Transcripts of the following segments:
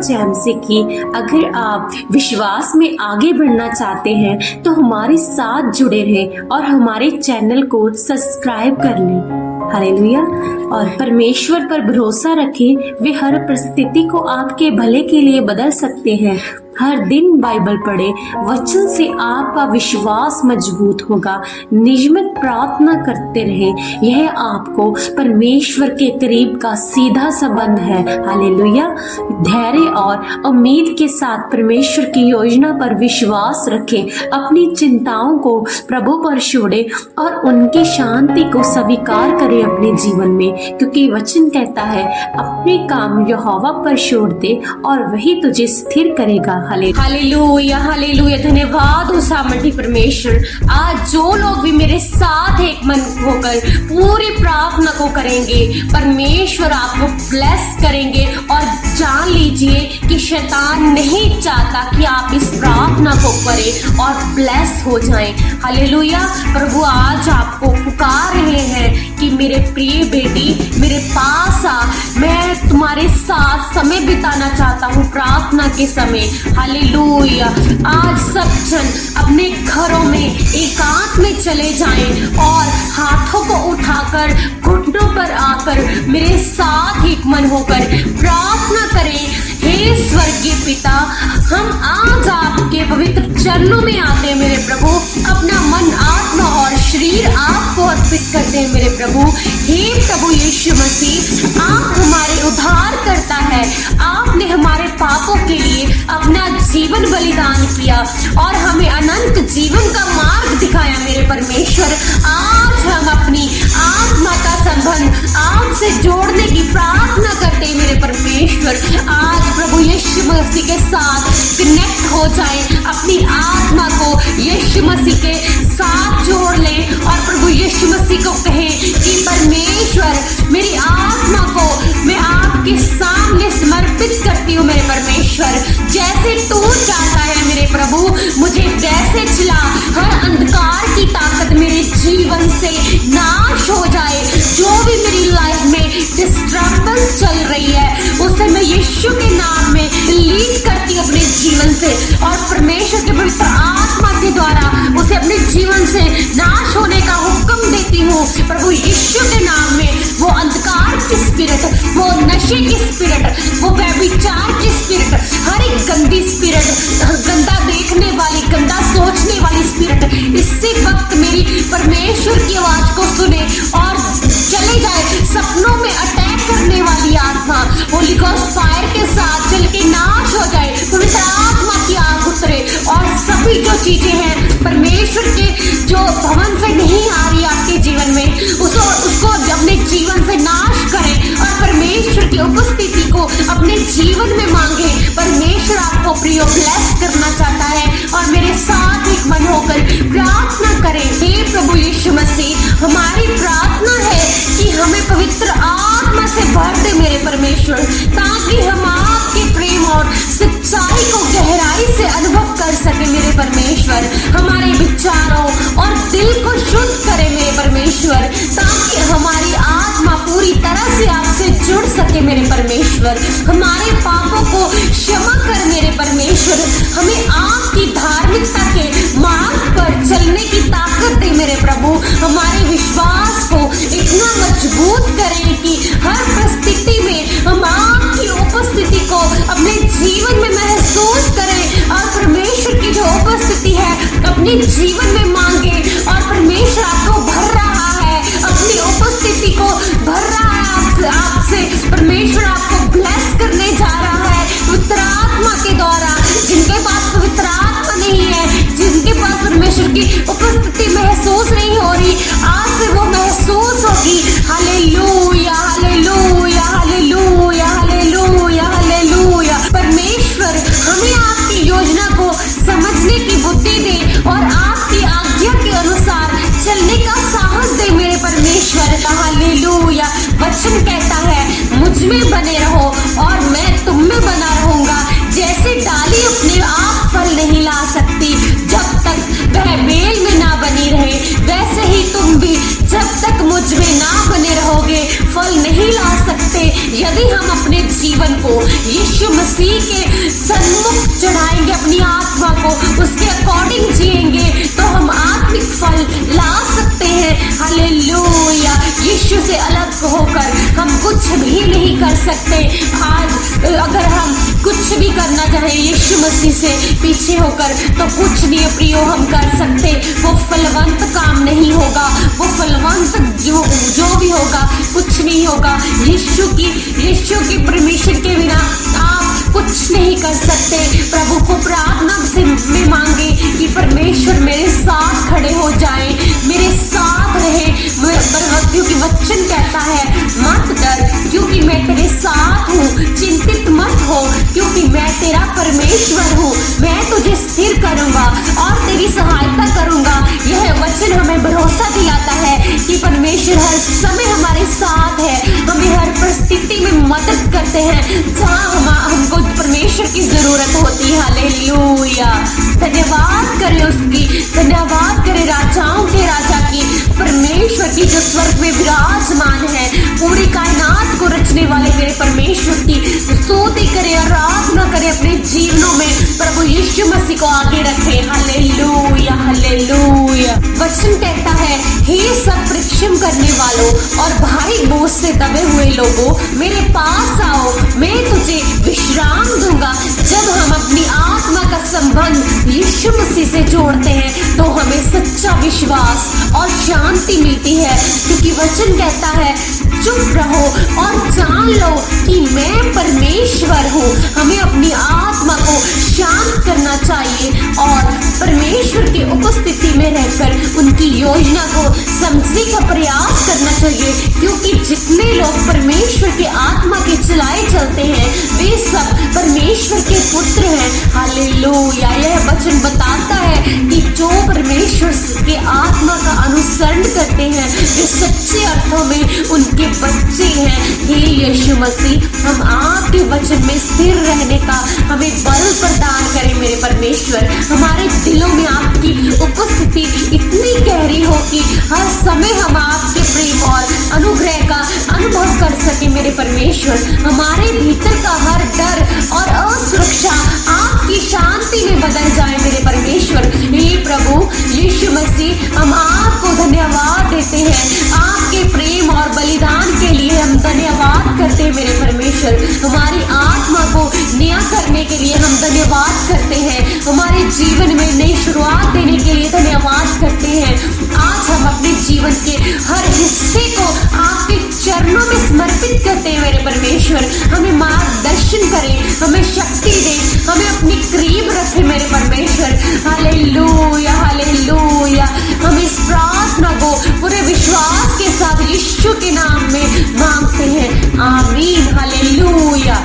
जैमसे कि अगर आप विश्वास में आगे बढ़ना चाहते हैं तो हमारे साथ जुड़े रहें और हमारे चैनल को सब्सक्राइब कर लें। हालेलुया। और परमेश्वर पर भरोसा रखें, वे हर परिस्थिति को आपके भले के लिए बदल सकते हैं। हर दिन बाइबल पढ़े, वचन से आपका विश्वास मजबूत होगा। नियमित प्रार्थना करते रहें, यह आपको परमेश्वर के करीब का सीधा संबंध है। हालेलुया। धैर्य और उम्मीद के साथ परमेश्वर की योजना पर विश्वास रखें। अपनी चिंताओं को प्रभु पर छोड़ें और उनकी शांति को स्वीकार करें अपने जीवन में, क्योंकि वचन कहता है अपने काम यहोवा पर छोड़ दे और वही तुझे स्थिर करेगा। Hallelujah, hallelujah. धन्यवाद हो सामर्थी परमेश्वर। आज जो लोग भी मेरे साथ एक मन होकर पूरी प्रार्थना को करेंगे, परमेश्वर आपको ब्लेस करेंगे। और जान लीजिए कि शैतान नहीं चाहता कि आप इस प्रार्थना को करें और ब्लेस हो जाएं। हालेलुया। प्रभु आज आपको पुकार रहे हैं कि मेरे प्रिय बेटी मेरे पास आ, मैं तुम्हारे साथ समय बिताना चाहता हूँ प्रार्थना के समय। हालेलुया। आज सब जन अपने घरों में एकांत में चले जाएं और हाथों को उठाकर घुटनों पर आकर मेरे साथ एक मन होकर प्रार्थना करें। हे स्वर्गीय पिता, हम आज आपके पवित्र चरणों में आते हैं मेरे प्रभु। अपना मन, आत्मा और शरीर आपको अर्पित करते हैं मेरे प्रभु। हे प्रभु यीशु मसीह, आप हमारे उद्धार करता है। आपने हमारे पापों के लिए अपना जीवन बलिदान किया और हमें अनंत जीवन का मार्ग दिखाया मेरे परमेश्वर। आज हम अपनी आत्मा का संबंध आपसे जोड़ने की प्रार्थना करते हैं मेरे परमेश्वर। आज प्रभु यीशु मसीह के साथ कनेक्ट हो जाए, अपनी आत्मा को यीशु मसीह के साथ जोड़ ले और प्रभु यीशु मसीह को कहे कि परमेश्वर मेरी आत्मा को मैं आपके सामने समर्पित करती हूँ मेरे परमेश्वर। जैसे तू चाहता है मेरे प्रभु, मुझे वैसे चला। हर अंधकार की ताकत मेरे जीवन से नाश हो जाए। जो भी मेरी लाइफ में डिस्टर्बेंस चल रही है उसे मैं यीशु के नाम में लीड करती हूँ अपने जीवन से और परमेश्वर के पवित्र आत्मा के द्वारा उसे अपने जीवन से नाश होने का हुक्म देती हूँ प्रभु यीशु के नाम में। वो अंधकार की स्पिरिट, वो नशे की स्पिरिट, वो व्यभिचार की स्पिरिट, हर एक गंदी स्पिरिट, गंदा देखने वाली, गंदा सोचने वाली स्पिरिट इसी वक्त मेरी परमेश्वर की आवाज को सुने और चले जाए। सपनों में अटैक करने वाली आत्मा होली गोस्ट फायर के साथ जल के नाश हो जाए। पवित्र आत्मा की आग उतरे और सभी जो चीजें हैं परमेश्वर के जो भवन से नहीं आ रही आपके जीवन में उसको अपने जीवन से नाश करें और परमेश्वर की उपस्थिति को अपने जीवन में मांगे। परमेश्वर आपको प्रियो ब्लेस करना चाहता है और मेरे साथ एक मन होकर प्रार्थना करें। हे प्रभु यीशु मसीह, हमारी प्रार्थना है कि हमें पवित्र आत्मा से भर दे मेरे परमेश्वर, ताकि हम आपके प्रेम और सच्चाई को गहराई से अनुभव कर सके मेरे परमेश्वर। हमारे विचारों और दिल को शुद्ध करे मेरे परमेश्वर, ताकि हमारी आत्मा पूरी तरह से आपसे जुड़ सके मेरे परमेश्वर। हमारे पापों को क्षमा कर मेरे परमेश्वर। हमें आपकी धार्मिकता के मार्ग पर चलने की ताकत दे मेरे प्रभु। हमारे विश्वास को इतना मजबूत करें कि हर परिस्थिति में हम आपकी उपस्थिति को अपने जीवन में महसूस करें और परमेश्वर की जो उपस्थिति है अपने जीवन में मांगे। और परमेश्वर आपको भर रहा है, अपनी उपस्थिति को भर रहा है आपसे। परमेश्वर आपको ब्लेस करने जा रहा है पवित्र आत्मा के द्वारा। जिनके पास पवित्र आत्मा नहीं है, जिनके पास परमेश्वर की उपस्थिति महसूस नहीं हो रही, आज से वो महसूस होगी। Hallelujah, hallelujah, hallelujah, hallelujah, hallelujah. परमेश्वर हमें आपकी योजना को समझने की बुद्धि दे और आपकी मसीह के सन्मुख चढ़ाएंगे अपनी आत्मा को, उसके अकॉर्डिंग जिएंगे, तो हम आत्मिक फल ला सकते हैं। हालेलुया। यीशु से अलग होकर हम कुछ भी नहीं कर सकते। आज अगर हम कुछ भी करना चाहें यीशु मसीह से पीछे होकर, तो कुछ नहीं प्रियो हम कर सकते। वो फलवंत काम नहीं होगा, वो फलवंत जो भी होगा कुछ नहीं होगा। यीशु की परमिशन के बिना आप कुछ नहीं कर सकते। प्रभु को प्रार्थना से में मांगे कि परमेश्वर मेरे साथ खड़े हो जाए, मेरे साथ रहे। क्योंकि वचन कहता है मत डर, क्योंकि मैं तेरे साथ हूँ। चिंतित मत हो, क्योंकि मैं तेरा परमेश्वर हूँ। मैं तुझे स्थिर करूंगा और तेरी सहायता करूंगा। यह वचन हमें भरोसा दिलाता है कि परमेश्वर हर समय हमारे साथ है, हमें हर परिस्थिति में मदद करते हैं जहाँ हमको परमेश्वर की जरूरत होती है। हालेलुया। धन्यवाद करें उसकी, धन्यवाद करें राजाओं के राजा की, परमेश्वर की जो स्वर्ग में विराजमान है, पूरी कायनात को रचने वाले मेरे परमेश्वर की स्तुति करें, आराधना करें अपने जीवनों में। प्रभु यीशु मसीह को आगे रखें। Hallelujah, hallelujah. वचन कहता है, हे सब परिश्रम करने वालों और भारी बोझ से दबे हुए लोगों, मेरे पास आओ, मैं तुझे विश्राम दूंगा। जब हम अपनी आत्मा का संबंध यीशु मसीह से जोड़ते हैं तो हमें सच्चा विश्वास और शांति मिलती है, क्योंकि वचन कहता है चुप रहो और जान लो कि मैं परमेश्वर हूँ। हमें अपनी आत्मा को शांत करना चाहिए और परमेश्वर की उपस्थिति में रहकर उनकी योजना को समझने का प्रयास करना चाहिए, क्योंकि जितने लोग परमेश्वर के आत्मा के चलाए चलते हैं वे सब परमेश्वर के पुत्र हैं। हालेलुया। यह वचन बताता है कि जो परमेश्वर के आत्मा का अनुसरण करते हैं वे सच्चे अर्थों में उनके बच्चे हैं। हे यीशु मसीह, हम आपके वचन में स्थिर रहने का हमें बल प्रदान करें मेरे परमेश्वर। हमारे दिलों में आपकी उपस्थिति इतनी गहरी हो कि हर समय हम आपके प्रेम और अनुग्रह का अनुभव कर सके मेरे परमेश्वर। हमारे भीतर का हर डर और असुरक्षा आपकी शांति में बदल जाए मेरे परमेश्वर। हे प्रभु यीशु मसीह, हम आपको धन्यवाद देते हैं। आपके प्रेम और बलिदान के लिए हम धन्यवाद करते हैं मेरे परमेश्वर। हमारी आत्मा को नया करने के लिए हम धन्यवाद करते हैं। हमारे जीवन में नई शुरुआत देने के लिए धन्यवाद करते हैं। आज हम अपने जीवन के हर हिस्से को आपके चरणों में समर्पित करते हैं मेरे परमेश्वर। हमें मार्गदर्शन करें, हमें शक्ति दे, हमें अपनी करीब रखे मेरे परमेश्वर। Hallelujah, hallelujah. हम इस प्रार्थना को पूरे विश्वास के साथ यीशु के नाम में मांगते हैं। आमीन। हालेलुया।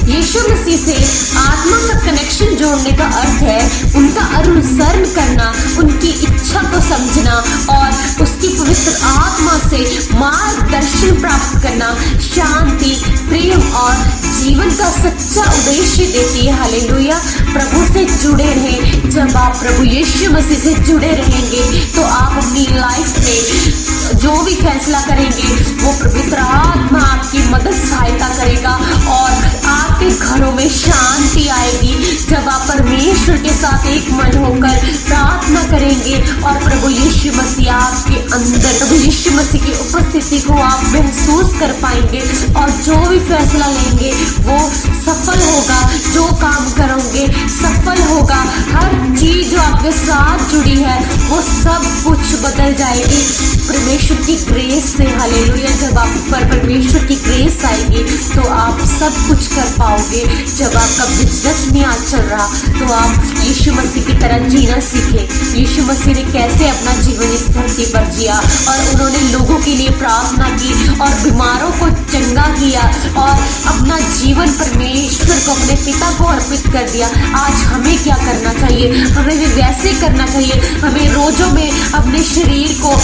यीशु मसीह से आत्मा का कनेक्शन जोड़ने का अर्थ है उनका अनुसरण करना, उनकी इच्छा को समझना और उसकी पवित्र आत्मा से मार्गदर्शन प्राप्त करना। शांति, प्रेम और जीवन का सच्चा उद्देश्य देती है। हालेलुया। प्रभु से जुड़े रहें। जब आप प्रभु यीशु मसीह से जुड़े रहेंगे तो आप अपनी लाइफ में जो भी फैसला करेंगे वो पवित्र आत्मा आपकी मदद सहायता करेगा और आपके घरों में शांति आएगी। जब आप परमेश्वर के साथ एक मन होकर प्रार्थना करेंगे और प्रभु यीशु मसीह आपके अंदर, प्रभु यीशु मसीह की उपस्थिति को आप महसूस कर पाएंगे और जो भी फैसला लेंगे वो सफल होगा। जो काम करोगे सफल होगा। हर चीज जो आपके साथ जुड़ी है वो सब कुछ बदल जाएगी परमेश्वर की ग्रेस से। हालेलुया। जब आप पर परमेश्वर की ग्रेस आएगी तो आप सब कुछ कर पाओगे। जब आपका बिजनेस नहीं आज चल रहा तो आप यीशु मसीह की तरह जीना सीखें। यीशु मसीह ने कैसे अपना जीवन इस धरती पर जिया और उन्होंने लोगों के लिए प्रार्थना की और बीमारों को चंगा किया और अपना जीवन परमेश्वर को, अपने पिता को अर्पित कर दिया। आज हमें क्या करना चाहिए? हमें भी वैसे करना चाहिए। हमें रोजों में अपने शरीर को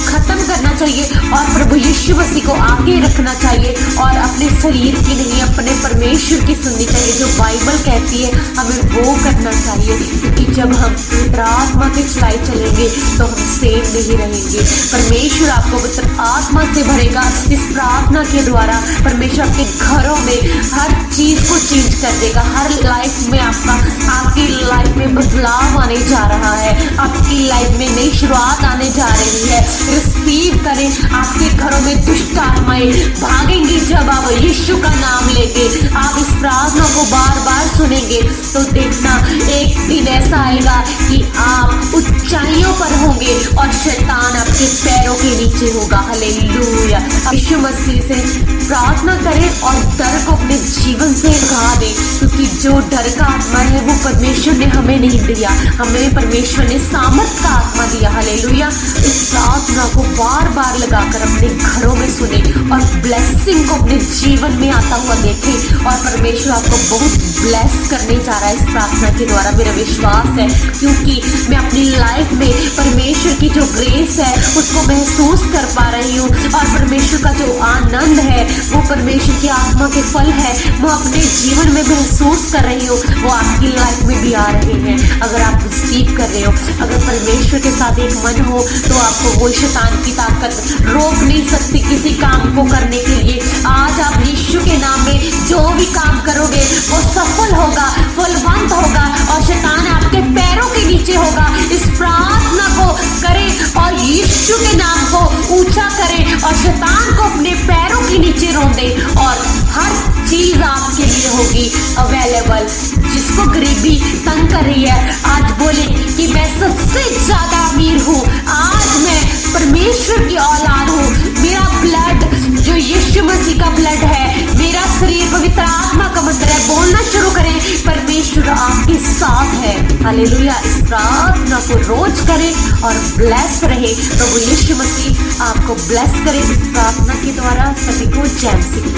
खत्म करना चाहिए और प्रभु यीशु मसीह को आगे रखना चाहिए और अपने शरीर की नहीं अपने परमेश्वर की सुननी चाहिए जो बाइबल बाइबल कहती है हमें वो करना चाहिए, क्योंकि जब हम पवित्र आत्मा के चलाए चलेंगे तो हम सेव नहीं रहेंगे। परमेश्वर आपको पवित्र आत्मा से भरेगा। इस प्रार्थना के द्वारा परमेश्वर आपके घरों में हर चीज को चेंज कर देगा। हर लाइफ में आपकी लाइफ में बदलाव आने जा रहा है। आपकी लाइफ में नई शुरुआत आने जा रही है। रिसीव करें। आपके घरों में दुष्ट आत्माएं भागेंगी जब आप यीशु का नाम लेंगे। आप इस प्रार्थना को बार बार सुनेंगे तो देखना एक दिन ऐसा आएगा कि आप ऊंचाइयों पर होंगे और शैतान आपके पैरों के नीचे होगा। हालेलुया। यीशु मसीह से प्रार्थना करें और डर को अपने जीवन से भगा दें, क्योंकि जो डर का आत्मा है वो परमेश्वर ने हमें नहीं दिया। हमें परमेश्वर ने सामर्थ का आत्मा दिया। हालेलुया। इस प्रार्थना को बार बार लगाकर अपने घरों में सुने और ब्लेसिंग को अपने जीवन में आता हुआ देखें, और परमेश्वर आपको बहुत ब्लेस करने जा रहा है इस प्रार्थना के द्वारा। मेरा विश्वास है, क्योंकि मैं अपनी लाइफ में परमेश्वर की जो ग्रेस है उसको महसूस कर पा रही हूँ, और परमेश्वर का जो आनंद है वो परमेश्वर की आत्मा के फल है वो अपने जीवन में महसूस कर रही हूँ, वो आपकी लाइफ में भी आ रहे हैं। अगर आप रिसीव कर रहे हो, अगर परमेश्वर के साथ एक मन हो, तो आपको वो शैतान की ताकत रोक नहीं सकती किसी काम को करने के लिए। आज आप यीशु के नाम में जो भी काम करोगे वो सफल होगा, फलवंत होगा, और शैतान आपके पैरों के नीचे होगा। इस प्रार्थना को करें और यीशु के नाम को ऊंचा करें और शैतान को अपने पैरों के नीचे रोंदे, और हर चीज आपके लिए होगी अवेलेबल। जिसको गरीबी तंग कर रही है, आज बोले कि मैं सबसे ज्यादा अमीर हूँ। आज मैं परमेश्वर की औलाद हूँ। मेरा ब्लड जो यीशु मसीह का ब्लड है, मेरा शरीर पवित्र आत्मा का मंदिर है। बोलना शुरू करें, परमेश्वर आपके साथ है। हालेलुया। इस प्रार्थना को रोज करें और ब्लेस रहे। प्रभु यीशु मसीह आपको ब्लेस करे इस प्रार्थना के द्वारा। सभी को जय मसीह।